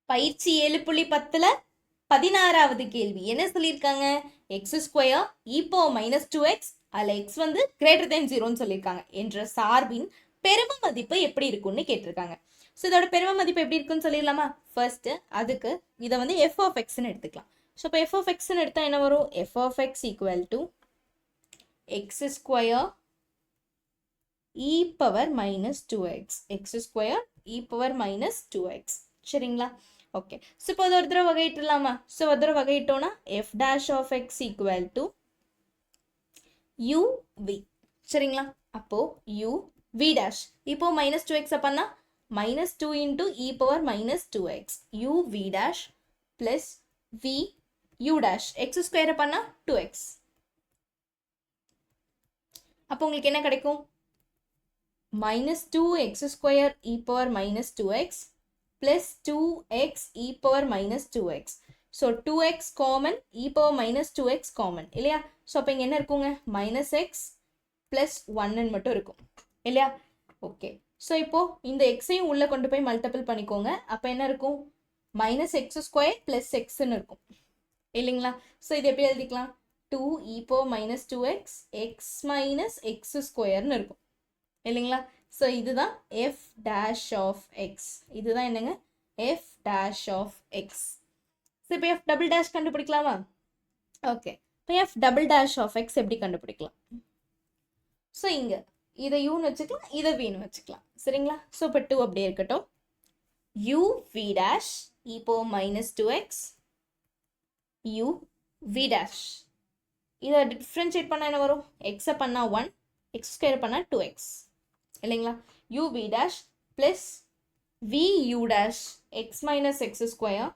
பயிற்சி 7.10ல 16வது கேள்வி என்ன சொல்லியிருக்காங்க? எக்ஸ் ஸ்கொயர் இப்போ -2x அதில் எக்ஸ் வந்து கிரேட்டர் தென் 0ன்னு சொல்லியிருக்காங்க என்ற சார்பின் பெரும மதிப்பு எப்படி இருக்கும்னு கேட்டிருக்காங்க. ஸோ இதோட பெரும மதிப்பு எப்படி இருக்குன்னு சொல்லிடலாமா? ஃபர்ஸ்ட் அதுக்கு இதை வந்து எஃப் ஆஃப் எக்ஸ்ன்னு எடுத்துக்கலாம். ஸோ இப்போ எஃப் ஆஃப் எக்ஸ்ன்னு எடுத்தால் என்ன வரும்? F of X equal to X square E power -2x X square E power -2x. சரிங்களா? ஓகே. ஸோ இப்போ அது ஒரு தடவை வகையிட்டுலாமா? ஸோ ஒரு தடவை வகையிட்டோன்னா F dash of X equal to U V. சரிங்களா? அப்போ யூ வி டேஷ் இப்போ -2x அப்பன்னா -2 into E power -2x U V dash plus V U dash X square அப்பன்னா 2x. அப்போ உங்களுக்கு என்ன கிடைக்கும்? -2x square e power -2x plus 2x e power -2x. So 2x common, e power -2x common. இல்லையா? So அப்போ இங்கே என்ன இருக்குங்க? -x plus 1 மட்டும் இருக்கும். இல்லையா? ஓகே. ஸோ இப்போ இந்த எக்ஸையும் உள்ளே கொண்டு போய் மல்டிபிள் பண்ணிக்கோங்க. அப்போ என்ன இருக்கும்? -x square plus xன்னு இருக்கும். இல்லைங்களா? ஸோ இது எப்படி எழுதிக்கலாம்? 2 e power -2x x minus x squareன்னு இருக்கும். இல்லைங்களா? ஸோ இதுதான் எஃப் டேஷ் ஆஃப் எக்ஸ். இதுதான் என்னங்க? F dash of X. So இப்போ எஃப் டபுள் டேஷ் கண்டுபிடிக்கலாமா? ஓகே. இப்போ F double dash of X எப்படி கண்டுபிடிக்கலாம்? ஸோ இங்கே இதை யூன்னு வச்சுக்கலாம், இதை வின்னு வச்சுக்கலாம். சரிங்களா? ஸோ இப்போ 2 அப்படியே இருக்கட்டும். யூ வி டேஷ் இப்போ -2x யூ வி டேஷ். இதை டிஃப்ரென்ஷியேட் பண்ணால் என்ன வரும்? எக்ஸை பண்ணால் 1, எக்ஸ் ஸ்கொயர் பண்ணால் 2x. இல்லைங்களா? U V dash plus V U dash X minus X square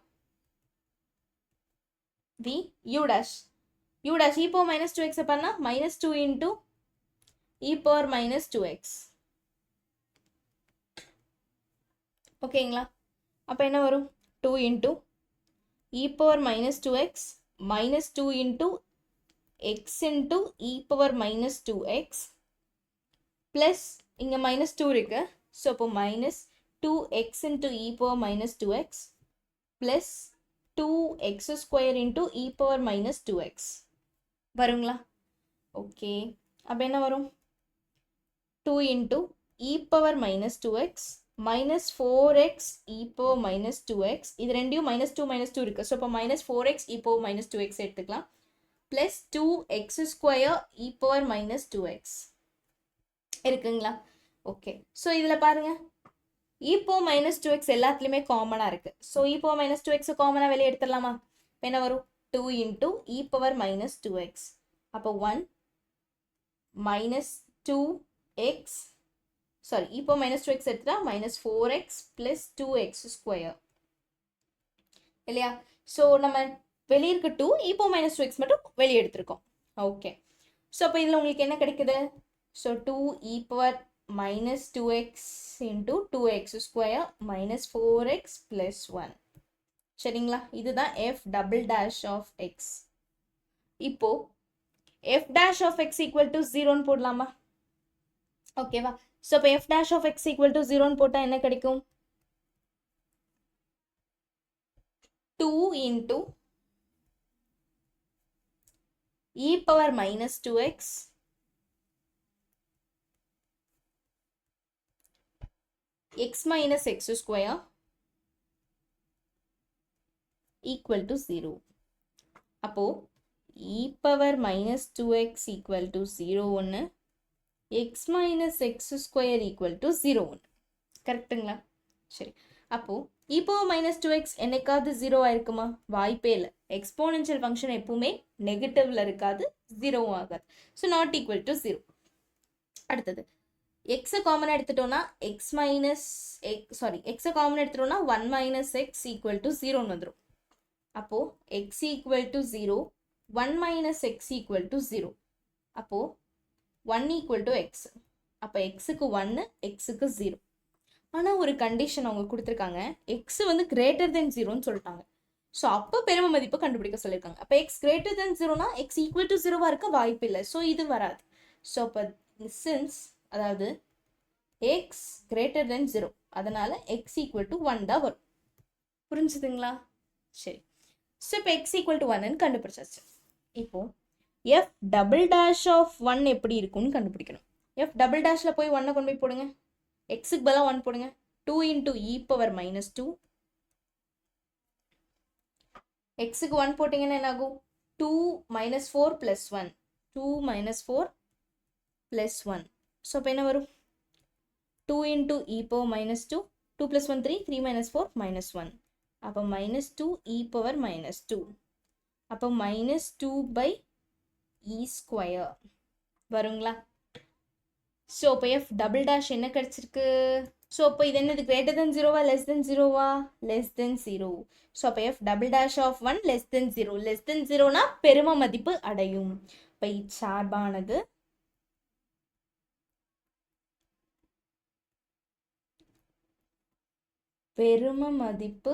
V U dash இப்போ -2x பண்ணா -2 இன்டூ இ பவர் -2x. ஓகேங்களா? அப்போ என்ன வரும்? 2 into E power -2x -2 into X into E power -2x plus இங்கே -2 இருக்கு. So அப்போ -2x into E power -2x plus 2x square into E power -2x வருங்களா? ஓகே. அப்போ என்ன வரும்? 2 into E power -2x -4x E power -2x. இது ரெண்டையும் -2 -2 இருக்கு. ஸோ அப்போ -4x இ பவர் -2x எடுத்துக்கலாம் plus 2x square E power -2x இருக்குங்களா? ஓகே. ஸோ இதில் பாருங்க, இ பவர் -2x எல்லாத்துலேயுமே காமனாக இருக்குது. ஸோ இ பவர் -2x காமனாக வெளியே எடுத்துடலாமா? என்ன வரும்? 2 இன்டூ இ பவர் -2x. அப்போ 1 -2x சாரி இ பவர் -2x எடுத்துட்டா -4x பிளஸ் 2x ஸ்கொயர். இல்லையா? ஸோ நம்ம வெளியே இருக்க 2 இ பவர் -2x மட்டும் வெளியே எடுத்திருக்கோம். ஓகே. ஸோ அப்போ இதில் உங்களுக்கு என்ன கிடைக்குது? So 2 e power -2x into 2x square -4x plus 1. சரிங்களா? இதுதான் f double dash of x. இப்போ f dash of x equal to 0ன்னு போடலாமா? ஓகேவா? ஸோ இப்போ f dash of x equal to 0ன்னு போட்டால் என்ன கிடைக்கும்? 2 into e power -2x x minus x square equal to 0. அப்போ e power -2x equal to 0 ஒன்று, x minus x square equal to 0 ஒன்று. கரெக்டுங்களா? சரி. அப்போ e power -2x என்னைக்காவது 0 ஆயிருக்குமா? வாய்ப்பே இல்லை. எக்ஸ்போனென்ஷியல் ஃபங்க்ஷன் எப்பவுமே நெகட்டிவ்ல இருக்காது, 0 ஆகாது. So not equal to 0. அடுத்தது எக்ஸை காமனாக எடுத்துட்டோம்னா எக்ஸை காமனாக எடுத்துட்டோம்னா 1 மைனஸ் எக்ஸ் ஈக்குவல் டு 0ன்னு வந்துடும். அப்போது X equal to 0 1 minus X equal to 0. அப்போது 1 ஈக்குவல் டு எக்ஸ். அப்போ எக்ஸுக்கு 1 எக்ஸுக்கு 0. ஆனால் ஒரு கண்டிஷன் அவங்க கொடுத்துருக்காங்க, எக்ஸ் வந்து கிரேட்டர் தென் 0ன்னு சொல்லிட்டாங்க. ஸோ அப்போ பெரும மதிப்பு கண்டுபிடிக்க சொல்லியிருக்காங்க. அப்போ எக்ஸ் கிரேட்டர் தென் 0னா எக்ஸ் ஈக்குவல் டு 0வாக இருக்க வாய்ப்பு இல்லை. ஸோ இது வராது. ஸோ அப்போ சின்ஸ் அதாவது x greater than 0 அதனால x equal to 1 தான் வரும். புரிஞ்சுதுங்களா? சரி. ஸோ இப்போ எக்ஸ் ஈக்குவல் டு 1ன்னு கண்டுபிடிச்சாச்சு. இப்போ எஃப் டபுள் டேஷ் ஆஃப் 1 எப்படி இருக்கும்னு கண்டுபிடிக்கணும். எஃப் டபுள் டேஷில் போய் 1 கொண்டு போய் போடுங்க. எக்ஸுக்கு பதிலாக 1 போடுங்க. 2 இன்டூ இ பவர் மைனஸ் 2. எக்ஸுக்கு 1 போட்டிங்கன்னா என்ன ஆகும்? 2 minus 4 plus 1. 2 minus 4 plus 1. So இப்போ என்ன வரும்? 2 into E power minus 2. 2 plus 1 3. 3 minus 4 minus 1. அப்போ மைனஸ் 2 இ பவர் மைனஸ் 2. அப்போ மைனஸ் 2 பை இ ஸ்கொயர் வருங்களா? ஸோ இப்போ எஃப் டபுள் டேஷ் என்ன கிடச்சிருக்கு? ஸோ இப்போ இது என்னது? கிரேட்டர் தென் ஜீரோவா லெஸ் தென் ஜீரோவா? Less than zero. ஸோ அப்போ F double dash of 1 less than zero. Less than ஜீரோனா பெரும மதிப்பு அடையும். இப்போ இச்சார்பானது பெரும மதிப்பு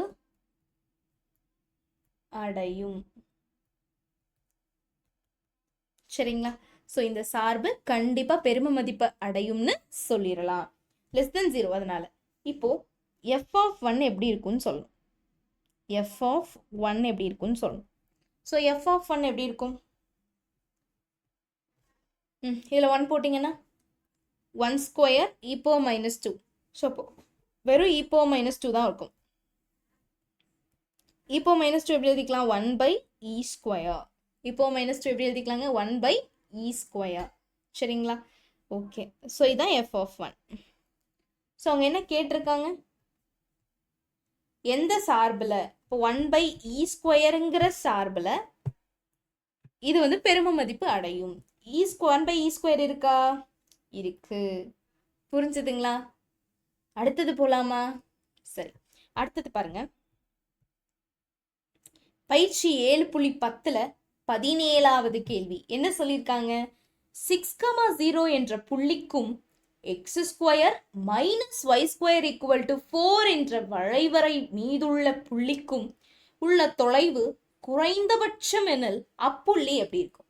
அடையும். சரிங்களா? ஸோ இந்த சார்பு கண்டிப்பாக பெரும மதிப்பு அடையும்னு சொல்லிடலாம். Less than zero. அதனால இப்போ எஃப் ஆஃப் 1 எப்படி இருக்குன்னு சொல்லணும். எஃப் ஆஃப் 1 எப்படி இருக்குன்னு சொல்லணும். ஸோ எஃப் ஆஃப் 1 எப்படி இருக்கும்? இதில் 1 போட்டிங்கன்னா 1 square E power minus 2. So அப்போ வெறும் இ பவர் மைனஸ் 2 தான் இருக்கும். இ பவர் மைனஸ் 2 எப்படி எழுதிக்கலாம்? 1 by E square. E power minus 2 எப்படி எழுதிக்கலாங்க? 1 பை இ ஸ்கொயர். சரிங்களா? ஓகே. ஸோ இதுதான் எஃப் ஆஃப் 1. ஸோ அவங்க என்ன கேட்டிருக்காங்க? எந்த சார்பில் இப்போ 1 பை இ ஸ்கொயருங்கிற சார்பில் இது வந்து பெரும மதிப்பு அடையும். 1 பை இ ஸ்கொயர் இருக்கா? இருக்கு. புரிஞ்சுதுங்களா? அடுத்தது போலாமா? சரி, அடுத்தது பாருங்க. பயிற்சி 7.10ல் 17வது கேள்வி என்ன சொல்லியிருக்காங்க? 6,0 என்ற புள்ளிக்கும் X square minus Y square equal to 4 என்ற வளைவரை மீதுள்ள புள்ளிக்கும் உள்ள தொலைவு குறைந்தபட்சம் எனில் அப்புள்ளி எப்படி இருக்கும்?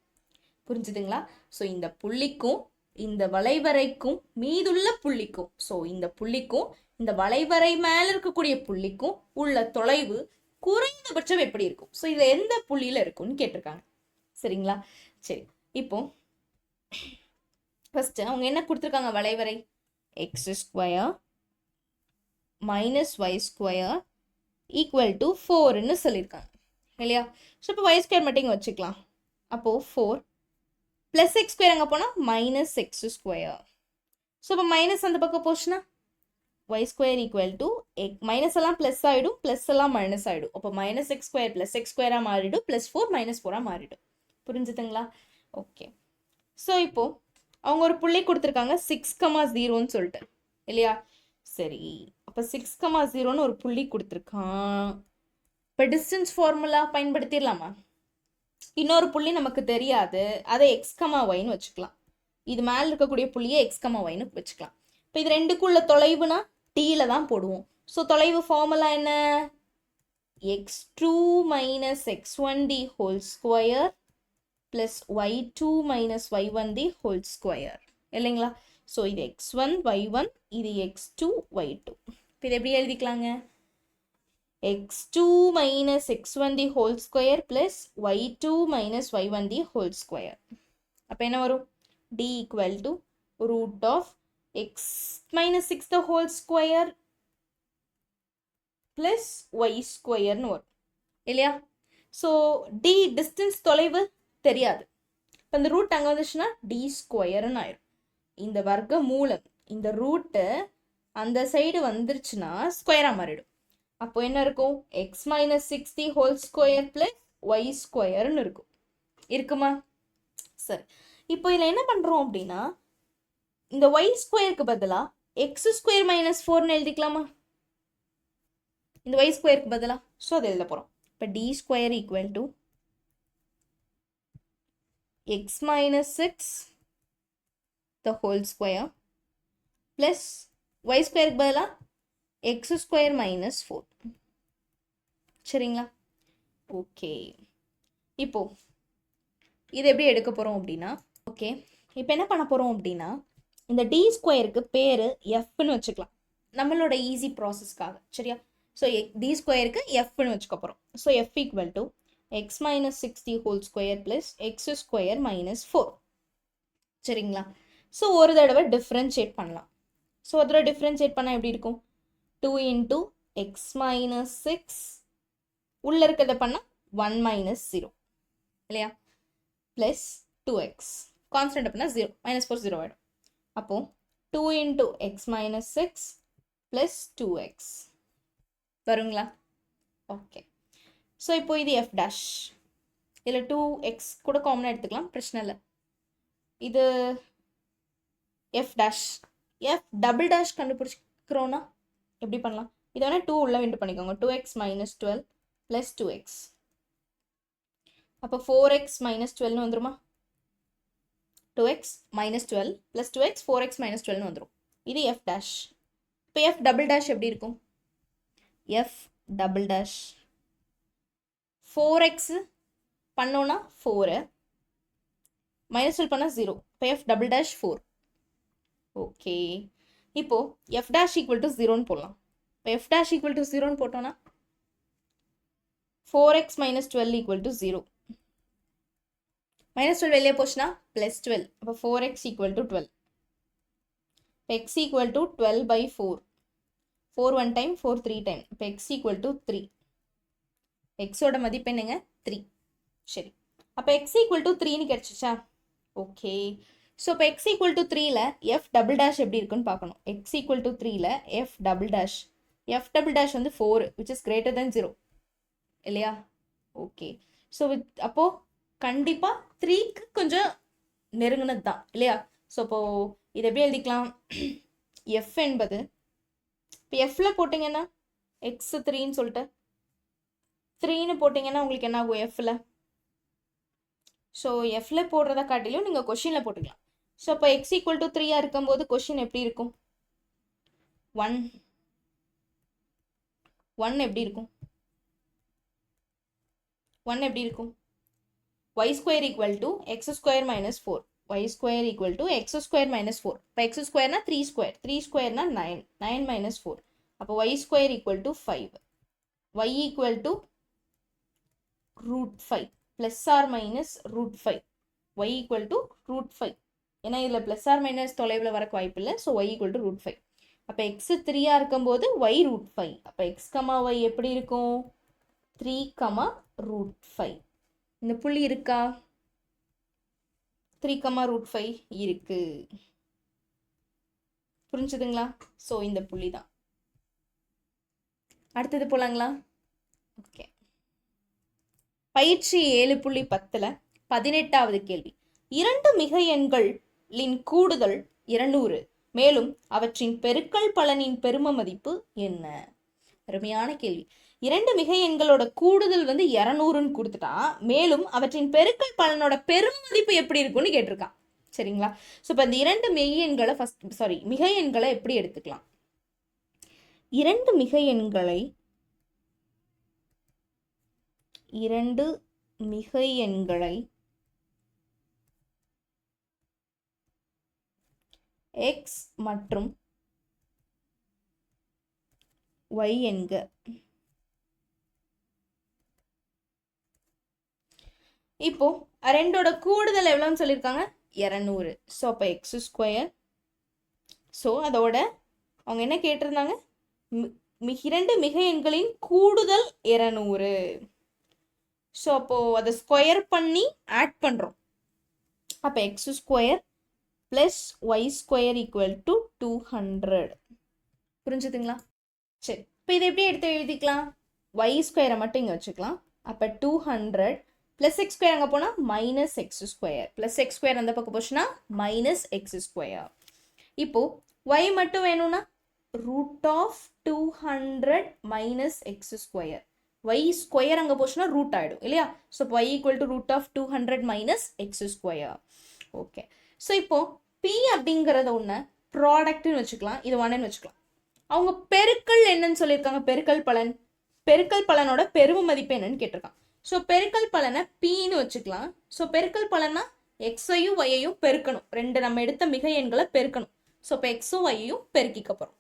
புரிஞ்சுதுங்களா? ஸோ இந்த புள்ளிக்கும் இந்த வளைவரைக்கும் மீதுள்ள புள்ளிக்கும், ஸோ இந்த புள்ளிக்கும் இந்த வளைவரை மேல இருக்கக்கூடிய புள்ளிக்கும் உள்ள தொலைவு குறைந்தபட்சம் எப்படி இருக்கும்? ஸோ இது எந்த புள்ளியில இருக்கும்னு கேட்டிருக்காங்க. சரிங்களா? சரி, இப்போ ஃபர்ஸ்ட் அவங்க என்ன கொடுத்துருக்காங்க? வளைவரை X square minus Y square equal to 4ன்னு சொல்லியிருக்காங்க இல்லையா? ஸோ இப்போ ஒய் ஸ்கொயர் மட்டும் இங்கே வச்சுக்கலாம். அப்போது 4 ப்ளஸ் எக்ஸ் ஸ்கொயர் அங்கே போனால் மைனஸ் எக்ஸ் ஸ்கொயர். ஸோ இப்போ மைனஸ் அந்த பக்கம் போச்சுன்னா Y square equal to minus எல்லாம் ப்ளஸ் ஆகிடும், ப்ளஸ் எல்லாம் மைனஸ் ஆகிடும். அப்போ minus X square plus X ஸ்கொயராக மாறிடும், ப்ளஸ் 4 மைனஸ் 4ஆக மாறிடும். புரிஞ்சுதுங்களா? ஓகே. ஸோ இப்போது அவங்க ஒரு புள்ளி கொடுத்துருக்காங்க 6,0ன்னு சொல்லிட்டு இல்லையா? சரி, அப்போ 6,0ன்னு ஒரு புள்ளி கொடுத்துருக்கான். இப்போ டிஸ்டன்ஸ் ஃபார்முலா பயன்படுத்திடலாமா? இன்னொரு புள்ளி நமக்கு தெரியாது, அதை எக்ஸ் கமா ஒய்னு வச்சுக்கலாம். இது மேலே இருக்கக்கூடிய புள்ளியை எக்ஸ் கமா ஒய்னு வச்சுக்கலாம். இப்போ இது ரெண்டுக்குள்ள தொலைவுனா டீல தான் போடுவோம். ஸோ தொலைவு ஃபார்முலா என்ன? x2 மைனஸ் x1 தி whole square plus y2 minus y1 தி ஹோல் ஸ்கொயர் இல்லைங்களா? ஸோ இது x1 y1, இது x2 y2. இப்போ இது எப்படி எழுதிக்கலாங்க? x2 minus x1 the whole square plus y2 minus y1 the whole square. அப்போ என்ன வரும்? d equal to root of x minus 6 the whole square plus y square ன்னு வரும் இல்லையா? ஸோ d distance தொலைவு தெரியாது. இப்போ இந்த ரூட் அங்கே வந்துச்சுன்னா d ஸ்கொயர்னு ஆயிரும். இந்த வர்க்க மூலம் இந்த ரூட்டு அந்த சைடு வந்துருச்சுன்னா ஸ்கொயராக மாறிடும். அப்போ என்ன இருக்கும்? X minus 6 the whole square plus Y ஸ்கொயர்னு இருக்கும். இருக்குமா? சரி, இப்போ இதில் என்ன பண்ணுறோம் அப்படின்னா இந்த ஒய் ஸ்கொயருக்கு பதிலாக எக்ஸ் ஸ்கொயர் மைனஸ் 4ன்னு எழுதிக்கலாமா? இந்த ஒய் ஸ்கொயருக்கு பதிலாக. ஸோ அதை எழுத போகிறோம். இப்போ D square equal to X minus 6 the whole square plus Y ஸ்கொயருக்கு பதிலாக எக்ஸ் ஸ்கொயர் மைனஸ் 4. சரிங்களா? ஓகே. இப்போ இது எப்படி எடுக்க போகிறோம் அப்படின்னா, ஓகே இப்போ என்ன பண்ண போகிறோம் அப்படின்னா இந்த டி ஸ்கொயருக்கு பேர் எஃப்னு வச்சுக்கலாம் நம்மளோட ஈஸி ப்ராசஸ்க்காக. சரியா? ஸோ டி ஸ்கொயருக்கு எஃப்னு வச்சுக்க போகிறோம். So F equal to X minus 60 whole square plus x square minus 4. சரிங்களா? ஸோ ஒரு தடவை டிஃப்ரென்ஷியேட் பண்ணலாம். ஸோ ஒரு தடவை டிஃப்ரென்ஷியேட் பண்ணால் எப்படி இருக்கும்? 2 இன்டூ எக்ஸ் மைனஸ் 6 உள்ளே இருக்கிறத பண்ணால் 1 மைனஸ் 0 இல்லையா? ப்ளஸ் 2x கான்ஸ்டன்ட் அப்படின்னா 0 மைனஸ் 4 0 ஆகிடும். அப்போது 2 into X minus 6 plus 2x வருங்களா? ஓகே. ஸோ இப்போ இது எஃப் டேஷ், இதில் 2x கூட காமனாக எடுத்துக்கலாம், பிரச்சனை இல்லை. இது F dash, F double dash கண்டுபிடிச்சிக்கிறோன்னா எப்படி பண்ணலாம்? இதை வேணால் 2 உள்ள விண்டு பண்ணிக்கோங்க. 2x minus 12 plus 2x. அப்போ 4x மைனஸ் 12 வந்துருமா? 2x minus 12 plus 2x 4x minus 12 வந்துடும். இது எஃப் டேஷ். இப்போ எஃப் டபுள் டேஷ் எப்படி இருக்கும்? எஃப் டபுள் டேஷ் 4x பண்ணோன்னா 4 மைனஸ் 12 பண்ணால் 0. இப்போ எஃப் டபுள் டேஷ் 4. ஓகே. இப்போது எஃப் டேஷ் ஈக்குவல் டு 0ன்னு போடலாம். இப்போ எஃப் டேஷ் ஈக்குவல் டு 0ன்னு போட்டோன்னா 4x minus 12 equal to 0. Minus 12 வெளியே போச்சுன்னா ப்ளஸ் 12. அப்போ 4x ஈக்குவல் டு 12. இப்போ X equal to 12 by 4. 4 1 time 4 3 time. இப்போ எக்ஸ் ஈக்குவல் டு 3. எக்ஸோட மதிப்பு என்னங்க? 3. சரி, அப்போ எக்ஸ் ஈக்குவல் டு 3ன்னு கிடச்சிச்சா? ஓகே. ஸோ இப்போ எக்ஸ் ஈக்குவல் டு 3ல் எஃப் டபுள் டேஷ் எப்படி இருக்குன்னு பார்க்கணும். எக்ஸ் ஈக்குவல் டு 3ல் F double dash, F double dash வந்து 4 விச் இஸ் கிரேட்டர் தென் 0 இல்லையா? ஓகே. ஸோ அப்போது கண்டிப்பாக 3க்கு கொஞ்சம் நெருங்கினது தான் இல்லையா? ஸோ அப்போது இதை எப்படி எழுதிக்கலாம்? எஃப் என்பது இப்போ எஃப்பில் போட்டிங்கன்னா எக்ஸ் 3ன்னு சொல்லிட்டு 3ன்னு போட்டிங்கன்னா உங்களுக்கு என்ன ஆகும் எஃப்பில்? ஸோ எஃப்பில் போடுறத காட்டிலும் நீங்கள் கொஷினில் போட்டுக்கலாம். ஸோ இப்போ எக்ஸ் ஈக்குவல் டு 3 இருக்கும்போது கொஷின் எப்படி இருக்கும்? 1 எப்படி இருக்கும்? 1 எப்படி இருக்கும்? y square equal to X square minus 4. y square equal to X square minus 4. இப்போ எக்ஸ் ஸ்கொயர்னா 3 ஸ்கொயர், 3 ஸ்கொயர்னா 9, 9 மைனஸ் 4. அப்போ y square equal to 5. y equal to root 5 plus or minus root 5. y equal to root 5. ஏன்னா இதில் plus or minus தொலைவில் வரக்கு வாய்ப்பு இல்லை. So y equal to root 5. அப்போ எக்ஸ் 3 இருக்கும்போது y ரூட் 5. அப்போ எக்ஸ் கமா y எப்படி இருக்கும்? 3 கமா ரூட் 5. இந்த புள்ளி இருக்கா? 3 கமா ரூட் 5 இருக்கு. புரிஞ்சுதுங்களா? ஸோ இந்த புள்ளி தான். அடுத்தது போலாங்களா? ஓகே. பயிற்சி 7.10ல் 18வது கேள்வி. 2 மிக எண்களின் கூடுதல் 200, மேலும் அவற்றின் பெருக்கல் பலனின் பெரும மதிப்பு என்ன? அருமையான கேள்வி. 2 மிக எண்களோட கூடுதல் வந்து 200ன்னு கொடுத்துட்டா, மேலும் அவற்றின் பெருக்கல் பலனோட பெரும மதிப்பு எப்படி இருக்கும்னு கேட்டிருக்கான். சரிங்களா? ஸோ இப்போ இந்த 2 மிக எண்களை எப்படி எடுத்துக்கலாம்? 2 மிக எண்களை 2 மிக எண்களை x மற்றும் y என்க. இப்போ ரெண்டோட கூடுதல் எவ்வளோன்னு சொல்லியிருக்காங்க? 200. ஸோ அப்போ எக்ஸ் ஸ்கொயர். ஸோ அதோட அவங்க என்ன கேட்டிருந்தாங்க? 2 மிக எண்களின் கூடுதல் 200. ஸோ அப்போது அதை ஸ்கொயர் பண்ணி ஆட் பண்ணுறோம். அப்போ x square plus y square equal to 200. புரிஞ்சுதுங்களா? சரி, இப்போ இதை எப்படி எடுத்து எழுதிக்கலாம்? ஒய் ஸ்கொயரை மட்டும் இங்கே வச்சுக்கலாம். அப்போ 200 ப்ளஸ் எக்ஸ் ஸ்கொயர் அங்கே போனால் minus X square, plus x square அந்த பக்கம் போச்சுன்னா மைனஸ் எக்ஸ் ஸ்கொயர். இப்போது ஒய் மட்டும் வேணும்னா root of 200 minus X square. y square அங்கே போச்சுன்னா ரூட் ஆகிடும் இல்லையா? ஸோ இப்போ y equal to root of 200 minus X square. Okay. So இப்போது p அப்படிங்கிறத ஒன்று ப்ராடக்ட்னு வச்சுக்கலாம், இது 1ன்னு வச்சுக்கலாம். அவங்க பெருக்கல் என்னன்னு சொல்லியிருக்காங்க? பெருக்கல் பலனோட பெரும மதிப்பு என்னன்னு கேட்டிருக்காங்க. ஸோ பெருக்கல் பலனை pன்னு வச்சுக்கலாம். ஸோ பெருக்கல் பலனா எக்ஸையும் ஒய்யையும் பெருக்கணும். ரெண்டு நம்ம எடுத்த மிக எண்களை பெருக்கணும். ஸோ இப்போ எக்ஸும் ஒய்யையும் பெருக்கிக்க போகிறோம்.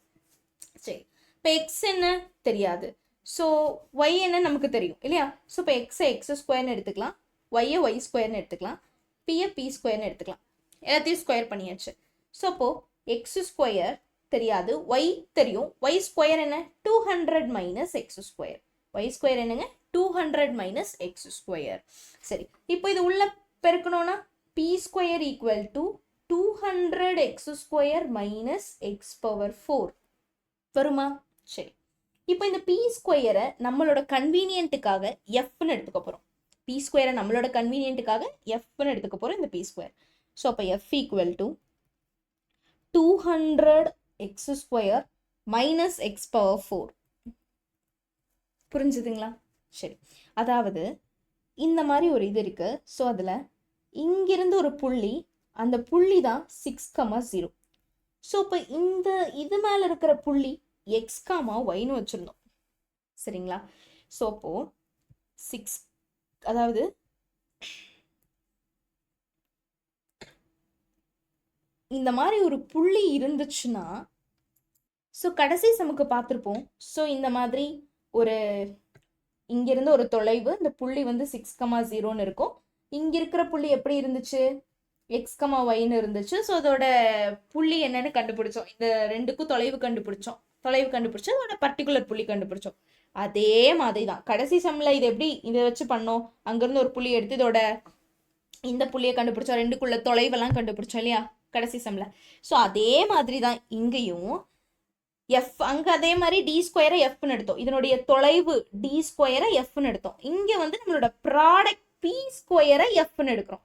சரி, இப்போ எக்ஸ் என்ன தெரியாது. ஸோ ஒய் என்ன நமக்கு தெரியும் இல்லையா? ஸோ இப்போ எக்ஸை எக்ஸ் ஸ்கொயர்னு எடுத்துக்கலாம், ஒய்யை ஒய் ஸ்கொயர்னு எடுத்துக்கலாம், பியை பி ஸ்கொயர்னு எடுத்துக்கலாம். எல்லாத்தையும் ஸ்கொயர் பண்ணியாச்சு. ஸோ அப்போது எக்ஸ் ஸ்கொயர் தெரியாது, ஒய் தெரியும். ஒய் ஸ்கொயர் என்ன? 200 minus X square. Y square என்னங்க? 200 மைனஸ் எக்ஸ் ஸ்கொயர். சரி, இப்போ இது உள்ள பெருக்கணும்னா P square equal to 200 X square minus X power 4 வருமா? சரி, இப்போ இந்த பி ஸ்கொயரை நம்மளோட கன்வீனியன்ட்டுக்காக எஃப்னு எடுத்துக்க போகிறோம். பி ஸ்கொயரை நம்மளோட கன்வீனியன்ட்டுக்காக எஃப்னு எடுத்துக்க போகிறோம் இந்த பி ஸ்கொயர். ஸோ அப்போ F equal to 200 X square minus X power 4. புரிஞ்சுதுங்களா? சரி, அதாவது இந்த மாதிரி ஒரு இது இருக்கு. ஸோ அதில் இங்கிருந்து ஒரு புள்ளி, அந்த புள்ளி தான் 6,0. ஸோ இப்போ இந்த இது மேலே இருக்கிற புள்ளி எக்ஸ் காமா ஒய்னு வச்சுருந்தோம் சரிங்களா? ஸோ அப்போது 6, அதாவது இந்த மாதிரி ஒரு புள்ளி இருந்துச்சுன்னா, ஸோ கடைசி சமுக்கு பார்த்துருப்போம். ஸோ இந்த மாதிரி ஒரு இங்கிருந்து ஒரு தொலைவு, இந்த புள்ளி வந்து 6,0ன்னு இருக்கும். இங்கே இருக்கிற புள்ளி எப்படி இருந்துச்சு? x,y இருந்துச்சு. ஸோ அதோட புள்ளி என்னன்னு கண்டுபிடிச்சோம். இந்த ரெண்டுக்கும் தொலைவு கண்டுபிடிச்சோம். அதோட பர்டிகுலர் புள்ளி கண்டுபிடிச்சோம். அதே மாதிரி தான் கடைசி சம்மில் இது எப்படி இதை வச்சு பண்ணோம்? அங்கேருந்து ஒரு புள்ளி எடுத்து இதோட இந்த புள்ளியை கண்டுபிடிச்சோம், ரெண்டுக்குள்ள தொலைவெல்லாம் கண்டுபிடிச்சோம் இல்லையா கடைசி சம்மில். ஸோ அதே மாதிரி தான் இங்கேயும் எஃப், அங்கே அதே மாதிரி டி ஸ்கொயரை எஃப்னு எடுத்தோம், இதனுடைய தொலைவு டி ஸ்கொயரை எஃப்னு எடுத்தோம். இங்கே வந்து நம்மளோட ப்ராடக்ட் பி ஸ்கொயரை எஃப்னு எடுக்கிறோம்.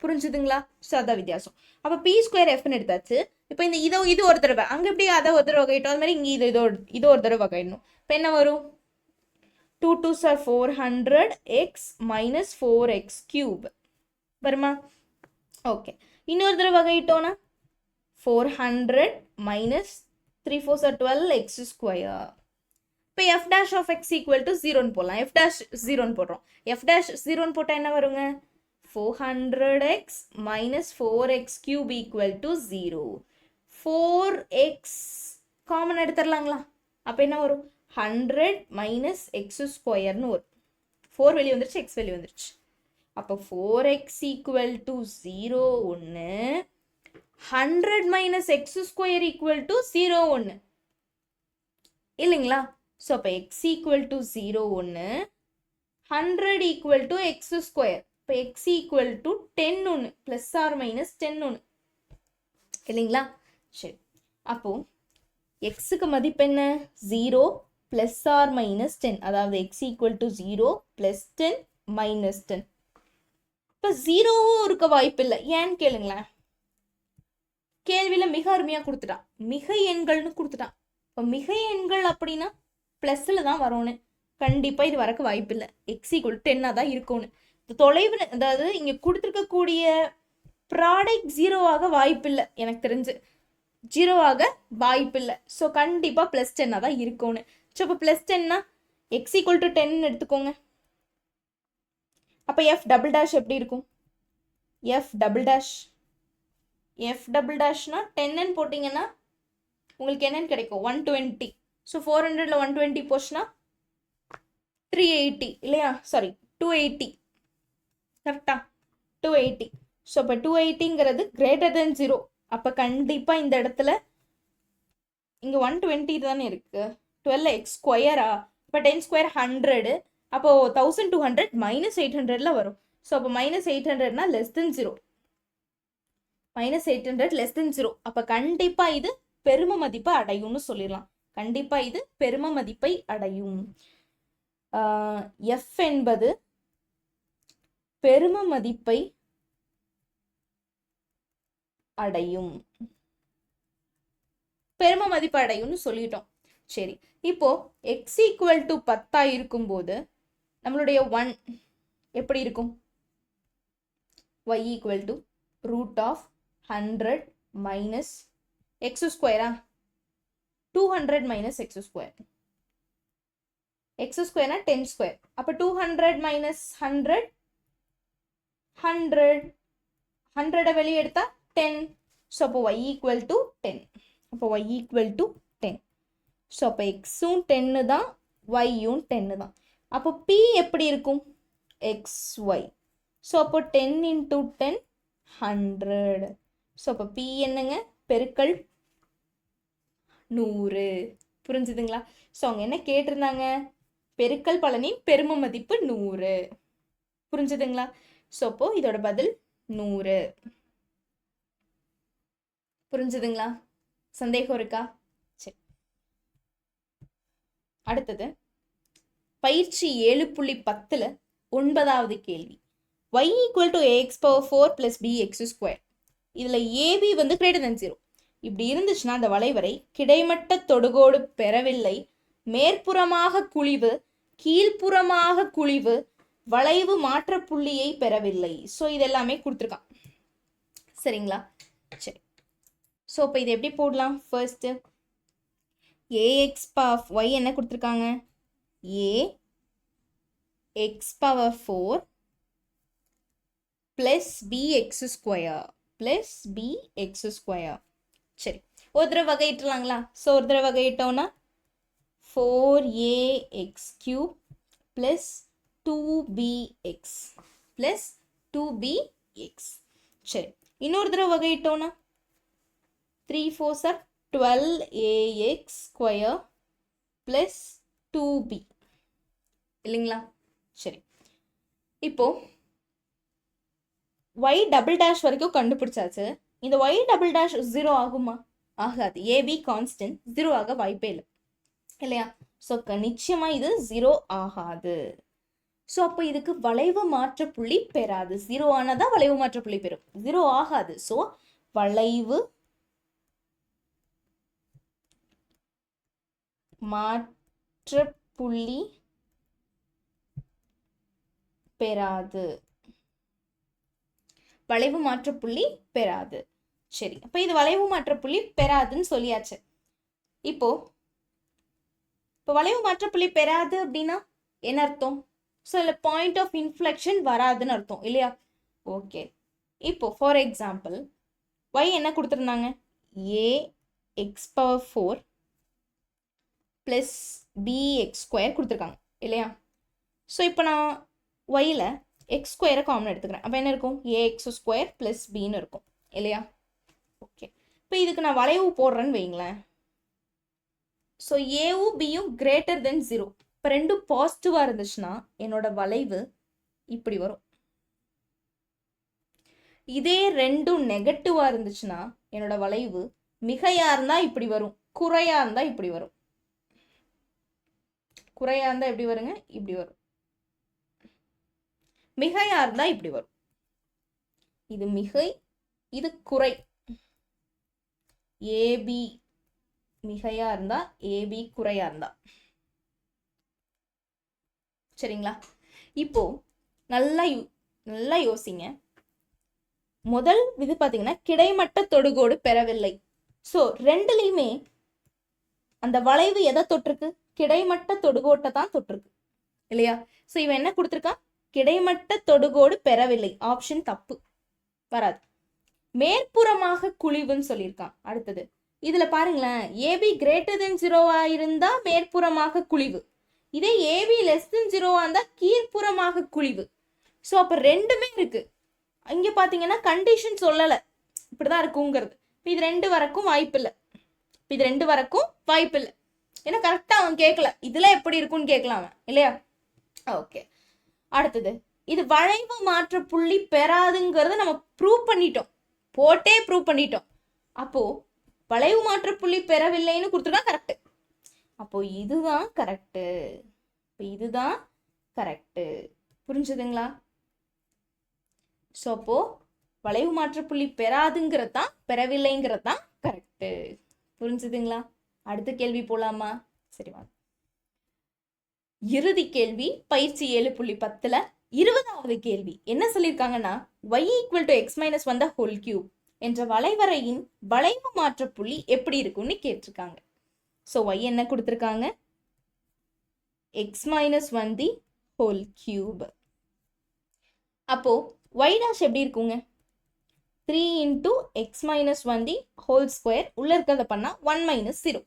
புரிஞ்சுதுங்களா? ஸோ அதான் வித்தியாசம். அப்போ பி ஸ்கொயர் எஃப்னு எடுத்தாச்சு. இப்போ இந்த இது ஒரு தடவை, அங்கே எப்படி அதை ஒரு தடவை வகையிட்டோம், அது மாதிரி இங்கே இது ஒரு தடவை வகையிடணும். இப்போ என்ன வரும்? 2 2s are 400 x minus 4x cube வருமா? ஓகே, இன்னொரு தடவை வகையிட்டோன்னா 400 minus 3 4s are 12 x square. இப்போ f dash of x equal to 0ன்னு போடலாம். f dash 0ன்னு போடுறோம். f dash 0ன்னு போட்டால் என்ன வருங்க? 400x minus 4x cube equal to 0. 4x common எடுத்துடலாங்களா? அப்போ என்ன வரும்? 100 minus x ஸ்கொயர்னு வரும். 4 வெளியே வந்துருச்சு, x வெளியே வந்துருச்சு. அப்போ 4x equal to 0 ஒன்று, 100 minus x square equal to 0 ஒன்று இல்லைங்களா? ஸோ அப்போ x equal to 0 ஒன்று, 100 equal to x ஸ்கொயர். இப்போ x equal to 10 ஒன்று, ப்ளஸ் ஆர் மைனஸ் 10 ஒன்று இல்லைங்களா? சரி, அப்போ எக்ஸுக்கு மதிப்பு என்ன? 0 ப்ளஸ் ஆர் மைனஸ் 10, அதாவது x equal to 0 plus 10 minus 10. இப்போ 0வும் இருக்க வாய்ப்பு இல்லை. ஏன்னு கேளுங்களேன், கேள்வியில் மிக அருமையாக கொடுத்துட்டான், மிகை எண்கள்னு கொடுத்துட்டான். இப்போ மிகை எண்கள் அப்படின்னா ப்ளஸில் தான் வரணும். கண்டிப்பாக இது வரக்கு வாய்ப்பு இல்லை. x equal to 10 தான் இருக்கணும். தொலைவில், அதாவது இங்கே கொடுத்துருக்கக்கூடிய ப்ராடக்ட் 0ஆக வாய்ப்பு இல்லை, எனக்கு தெரிஞ்சு 0ஆக வாய்ப்பு இல்லை. ஸோ கண்டிப்பாக ப்ளஸ் 10 தான் இருக்கணும். ஸோ இப்போ ப்ளஸ் 10னா x equal to 10 எடுத்துக்கோங்க. அப்போ f டபுள் டேஷ் எப்படி இருக்கும்? f டபுள் டேஷ்னா 10ன்னு போட்டிங்கன்னா உங்களுக்கு என்னன்னு கிடைக்கும்? 120. ஸோ 400ல் 120 போச்சுன்னா 380 இல்லையா? சாரி 280, கரெக்டா? 280. ஸோ இப்போ 280ங்கிறது கிரேட்டர் தென் 0. அப்போ கண்டிப்பாக இந்த இடத்துல இங்கே 120 தானே இருக்குது. 12x ஸ்கொயரா? இப்போ 10 ஸ்கொயர் 100, அப்போது 1200 மைனஸ் 800ல வரும். ஸோ அப்போ மைனஸ் 800னா less than 0. Minus 800 less than 0. அப்போ கண்டிப்பாக இது பெரும மதிப்பை அடையும்னு சொல்லிடலாம். கண்டிப்பாக இது பெரும மதிப்பை அடையும். எஃப் என்பது பெரும மதிப்பை அடையும். பெரும மதிப்பு அடையும்னு சொல்லிட்டோம். சரி, இப்போ x equal to 10 இருக்கும்போது நம்மளுடைய 1 எப்படி இருக்கும்? y equal to root of 100 minus x ஸ்கொயரா? 200 minus x square. x ஸ்கொயர்னா 10 square. அப்போ 200 minus 100, 100 வெளியே எடுத்தா 10. ஸோ அப்போ y equal to 10. அப்போ y equal to 10. ஸோ அப்போ எக்ஸும் 10 தான், yயும் 10 தான். அப்போ p எப்படி இருக்கும்? xy. ஸோ அப்போ 10 into 10 100. ஸோ அப்போ p என்னங்க? பெருக்கல் 100. புரிஞ்சுதுங்களா? ஸோ அவங்க என்ன கேட்டிருந்தாங்க? பெருக்கல் பலனின் பெரும மதிப்பு 100. புரிஞ்சுதுங்களா? ஸோ அப்போ இதோட பதில் 100. புரிஞ்சுதுங்களா? சந்தேகம் இருக்கா? சரி, அடுத்தது பயிற்சி 7.10 9வது கேள்வி. y equal to ax power 4 plus bx square. இதுல ab வந்து greater than 0. இப்படி இருந்துச்சுன்னா அந்த வளைவரை கிடைமட்ட தொடுகோடு பெறவில்லை, மேற்புறமாக குழிவு, கீழ்ப்புறமாக குழிவு, வளைவு மாற்ற புள்ளியை பெறவில்லை. ஸோ இதெல்லாமே கொடுத்துருக்கான். சரிங்களா? சரி, ஸோ இப்போ இது எப்படி போடலாம்? ஃபர்ஸ்ட் ax பவர் y என்ன கொடுத்துருக்காங்க? a x power 4 plus bx square plus bx square. சரி, ஒரு தடவை வகையிட்டலாங்களா? ஸோ ஒரு தடவை வகையிட்டோம்னா 4ax cube plus 2bx plus 2bx. சரி, இன்னொரு தடவை வகையிட்டோம்னா 3 4s are 12ax square plus 2b இல்லைங்களா? சரி, இப்போ y டபுள் டேஷ் வரைக்கும் கண்டுபிடிச்சாச்சு. இந்த y டபுள் டேஷ் 0 ஆகுமா? ஆகாது. ab கான்ஸ்டன்ட் 0 ஆக வாய்ப்பே இல்லை இல்லையா? ஸோ நிச்சயமா இது 0 ஆகாது. ஸோ அப்போ இதுக்கு வளைவு மாற்ற புள்ளி பெறாது. 0 ஆனதா வளைவு மாற்ற புள்ளி பெறும், 0 ஆகாது. ஸோ வளைவு மாற்ற புள்ளி பெறாது. வளைவு மாற்ற புள்ளி பெறாது. சரி, அப்ப இது வளைவு மாற்ற புள்ளி பெறாதுன்னு சொல்லியாச்சு. இப்போ வளைவு மாற்ற புள்ளி பெறாது அப்படின்னா என்ன அர்த்தம்? ஸோ இல்லை பாயிண்ட் ஆஃப் இன்ஃப்ளெக்ஷன் வராதுன்னு அர்த்தம் இல்லையா? ஓகே, இப்போ ஃபார் எக்ஸாம்பிள் y என்ன கொடுத்துருந்தாங்க? a x power 4 plus bx square கொடுத்துருக்காங்க இல்லையா? ஸோ இப்போ நான் yல எக்ஸ் ஸ்கொயரை காமன் எடுத்துக்கிறேன். அப்போ என்ன இருக்கும்? ஏஎக்ஸ் ஸ்கொயர் ப்ளஸ் பின்னு இருக்கும் இல்லையா? ஓகே, இப்போ இதுக்கு நான் வளைவு போடுறேன்னு வைங்களேன். ஸோ ஏவும் பியும் கிரேட்டர் தென் 0. இப்போ ரெண்டும் பாசிட்டிவாக இருந்துச்சுன்னா என்னோட வளைவு இப்படி வரும். இதே ரெண்டும் நெகட்டிவாக இருந்துச்சுன்னா என்னோட வளைவு மிகையாக இருந்தால் இப்படி வரும், குறையாக இருந்தால் இப்படி வரும். குறையாக இருந்தால் எப்படி வருங்க? இப்படி வரும். மிகையா இருந்தா இப்படி வரும். இது மிகை, இது குறை. ஏபி மிகையா இருந்தா, ஏபி குறையா இருந்தா. சரிங்களா? இப்போ நல்லா யோசிங்க. முதல் இது பாத்தீங்கன்னா கிடைமட்ட தொடுகோடு பெறவில்லை. ஸோ ரெண்டுலையுமே அந்த வளைவு எதை தொட்டிருக்கு? கிடைமட்ட தொடுகோட்டை தான் தொட்டிருக்கு இல்லையா? ஸோ இவன் என்ன கொடுத்துருக்கான்? கிடைமட்ட தொடுகோடு பெறவில்லை. ஆப்ஷன் தப்பு, வராது. மேற்புறமாக குழிவுன்னு சொல்லியிருக்கான். அடுத்தது இதுல பாருங்களேன், ஏபி கிரேட்டர் தென் 0வா இருந்தா மேற்புறமாக குழிவு, இதே ஏபி லெஸ் தென் 0வா இருந்தா கீழ்ப்புறமாக குழிவு. ஸோ அப்ப ரெண்டுமே இருக்கு. இங்க பாத்தீங்கன்னா கண்டிஷன் சொல்லலை, இப்படிதான் இருக்குங்கிறது. இது ரெண்டு வரக்கும் வாய்ப்பு இல்லை. இது ரெண்டு வரக்கும் வாய்ப்பு இல்லை. ஏன்னா கரெக்டா அவன் கேட்கல, இதுல எப்படி இருக்குன்னு கேட்கலாம் அவன் இல்லையா? ஓகே, அடுத்தது இது வளைவு மாற்ற புள்ளி பெறாதுங்கிறத நம்ம ப்ரூவ் பண்ணிட்டோம், போட்டே ப்ரூவ் பண்ணிட்டோம். அப்போ வளைவு மாற்ற புள்ளி பெறவில்லைன்னு கொடுத்துருக்கா கரெக்ட். அப்போ இதுதான் கரெக்ட், இதுதான் கரெக்ட். புரிஞ்சுதுங்களா? ஸோ அப்போ வளைவு மாற்ற புள்ளி பெறாதுங்கிறது தான், பெறவில்லைங்கிறது தான் கரெக்ட். புரிஞ்சுதுங்களா? அடுத்த கேள்வி போலாமா? சரி வாங்க. இறுதி கேள்வி பயிற்சி 7.10 20வது கேள்வி என்ன சொல்லியிருக்காங்கன்னா, y equal to X minus 1 whole cube என்ற வளைவரையின் வளைவு மாற்ற புள்ளி எப்படி இருக்கும்னு கேட்டிருக்காங்க. ஸோ y என்ன கொடுத்துருக்காங்க? X minus 1 whole cube. அப்போ y டாஷ் எப்படி இருக்குங்க? 3 into x minus 1 whole square, உள்ள இருக்கிறத பண்ணா 1 minus 0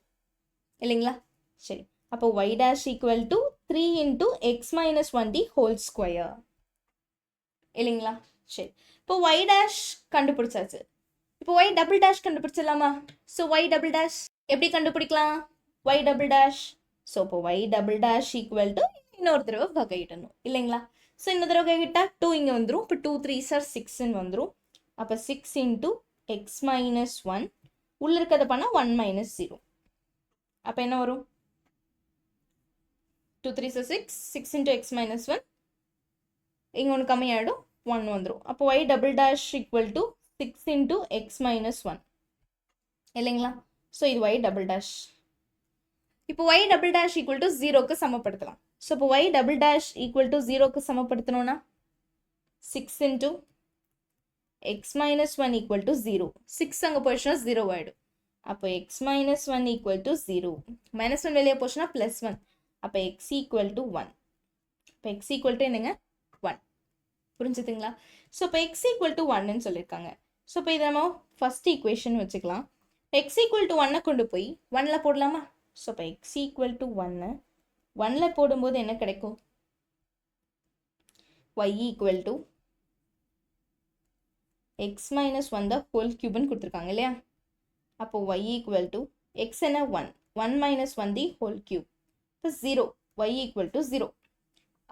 இல்லைங்களா? சரி, அப்போ y dash equal to 3 into x minus 1 whole square. இல்லைங்களா? சரி, இப்போ y dash கண்டுபிடிச்சாச்சு. இப்போ y double dash கண்டுபிடிச்சிடலாமா? ஸோ y double dash எப்படி கண்டுபிடிக்கலாம்? y double dash. ஸோ இப்போ y double dash equal to இன்னொரு தடவை வகையிடணும் இல்லைங்களா? ஸோ இன்னொரு தடவை வகையிட்டா 2 இங்கே வந்துடும். இப்போ 2 3s are 6ன்னு வந்துடும். அப்போ 6 into x minus 1 உள்ள இருக்கிறத பண்ணால் 1 minus 0. அப்போ என்ன வரும்? 2 3s are 6, 6 into x minus 1 இங்கே ஒன்று கம்மியாகிடும், 1 வந்துடும். அப்போ y double dash equal to 6 into x minus 1 இல்லைங்களா? ஸோ இது y double dash. இப்போ y double dash equal to 0க்கு சமப்படுத்தலாம். ஸோ இப்போ y double dash equal to 0க்கு சமப்படுத்தணும்னா 6 into x minus 1 equal to 0. 6 அங்கே போயிடுச்சுன்னா 0 ஆகிடும். அப்போ x minus 1 equal to 0. minus 1 வெளியே போச்சுன்னா plus 1. அப்போ x equal to 1. இப்போ x equal to என்னங்க? 1. புரிஞ்சுதுங்களா? ஸோ இப்போ x equal to 1ன்னு சொல்லியிருக்காங்க. ஸோ இப்போ இதை நம்ம ஃபர்ஸ்ட் ஈக்குவேஷன் வச்சுக்கலாம். x equal to 1 கொண்டு போய் 1ல் போடலாமா? ஸோ இப்போ x equal to 1 1ல் போடும்போது என்ன கிடைக்கும்? y equal to x minus 1 the whole cubeன்னு கொடுத்துருக்காங்க இல்லையா? அப்போ y equal to x என்ன 1 1 minus 1 the whole cube இப்போ 0 y equal to 0.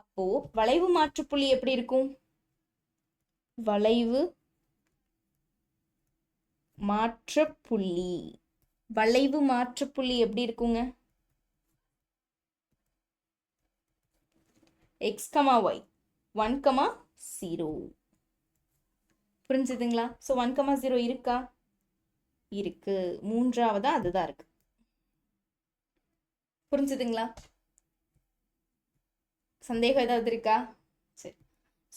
அப்போ வளைவு மாற்றுப்புள்ளி எப்படி இருக்கும்? வளைவு மாற்றுப்புள்ளி வளைவு மாற்றுப்புள்ளி எப்படி இருக்குங்க? x, y 1, 0. புரிஞ்சுதுங்களா? ஸோ 1, 0 இருக்கா? இருக்கு. மூன்றாவதா அதுதான் இருக்கு. புரிஞ்சுதுங்களா? சந்தேகம் ஏதாவது இருக்கா? சரி,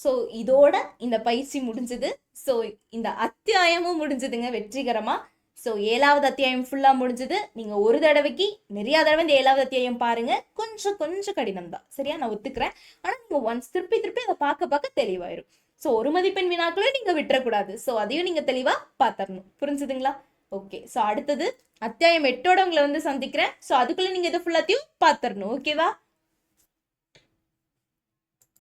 ஸோ இதோட இந்த பயிற்சி முடிஞ்சது. ஸோ இந்த அத்தியாயமும் முடிஞ்சதுங்க வெற்றிகரமாக. ஸோ 7வது அத்தியாயம் ஃபுல்லாக முடிஞ்சது. நீங்கள் ஒரு தடவைக்கு நிறைய தடவை இந்த 7வது அத்தியாயம் பாருங்கள். கொஞ்சம் கடினம் தான், சரியா? நான் ஒத்துக்கிறேன். ஆனால் நீங்கள் ஒன்ஸ் திருப்பி அதை பார்க்க தெளிவாயிரும். ஸோ ஒரு மதிப்பெண் வினாக்களே நீங்கள் விட்டுறக்கூடாது. ஸோ அதையும் நீங்கள் தெளிவாக பார்த்துடணும். புரிஞ்சுதுங்களா? ஓகே, ஸோ அடுத்தது அத்தியாயம் 8ஓட உங்களை வந்து சந்திக்கிறேன். ஸோ அதுக்குள்ளே நீங்கள் இதை ஃபுல்லாத்தையும் பார்த்துடணும். ஓகேவா?